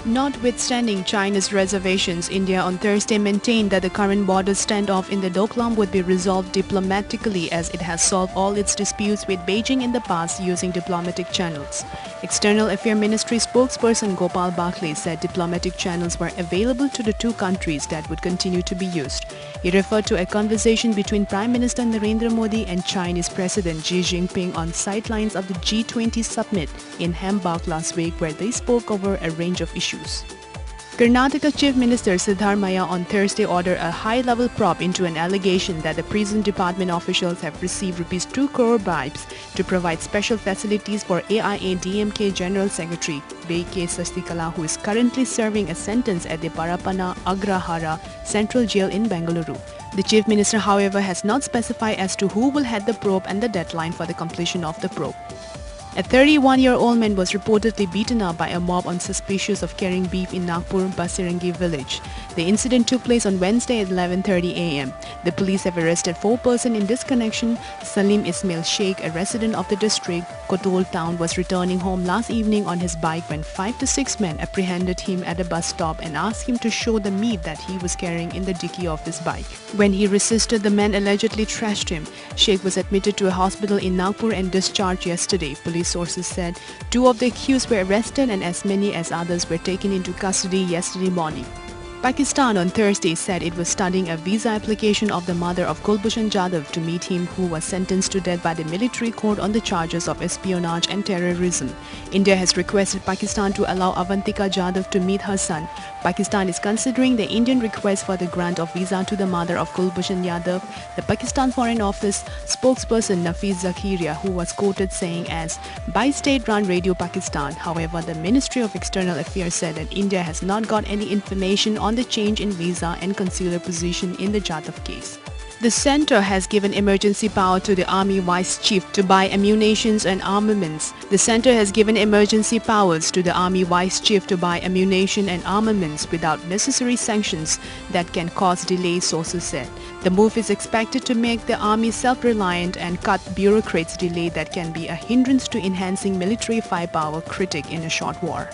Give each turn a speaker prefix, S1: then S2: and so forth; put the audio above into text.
S1: Notwithstanding China's reservations, India on Thursday maintained that the current border standoff in the Doklam would be resolved diplomatically as it has solved all its disputes with Beijing in the past using diplomatic channels. External Affairs Ministry spokesperson Gopal Bakle said diplomatic channels were available to the two countries that would continue to be used. He referred to a conversation between Prime Minister Narendra Modi and Chinese President Xi Jinping on sidelines of the G20 summit in Hamburg last week, where they spoke over a range of issues. Karnataka Chief Minister Siddharamaiah on Thursday ordered a high-level probe into an allegation that the prison department officials have received ₹2 crore bribes to provide special facilities for AIADMK General Secretary B.K. Sastikala, who is currently serving a sentence at the Parapana Agrahara Central Jail in Bengaluru. The Chief Minister, however, has not specified as to who will head the probe and the deadline for the completion of the probe. A 31-year-old man was reportedly beaten up by a mob on suspicious of carrying beef in Nagpur Basirangi village. The incident took place on Wednesday at 11:30 a.m. The police have arrested 4 persons in this connection. Salim Ismail Sheikh, a resident of the district, Kotol town, was returning home last evening on his bike when 5 to 6 men apprehended him at a bus stop and asked him to show the meat that he was carrying in the dicky of his bike. When he resisted, the men allegedly trashed him. Sheikh was admitted to a hospital in Nagpur and discharged yesterday. Police sources said 2 of the accused were arrested and as many as others were taken into custody yesterday morning. Pakistan on Thursday said it was studying a visa application of the mother of Kulbhushan Jadhav to meet him, who was sentenced to death by the military court on the charges of espionage and terrorism. India has requested Pakistan to allow Avantika Jadhav to meet her son. Pakistan is considering the Indian request for the grant of visa to the mother of Kulbhushan Jadhav. The Pakistan Foreign Office spokesperson Nafeez Zakharia, who was quoted saying as by state-run Radio Pakistan. However, the Ministry of External Affairs said that India has not got any information on the change in visa and consular position in the Jadhav case. The centre has given emergency power to the Army Vice Chief to buy ammunitions and armaments. The centre has given emergency powers to the Army Vice Chief to buy ammunition and armaments without necessary sanctions that can cause delay, sources said. The move is expected to make the army self-reliant and cut bureaucrats' delay that can be a hindrance to enhancing military firepower, critic in a short war.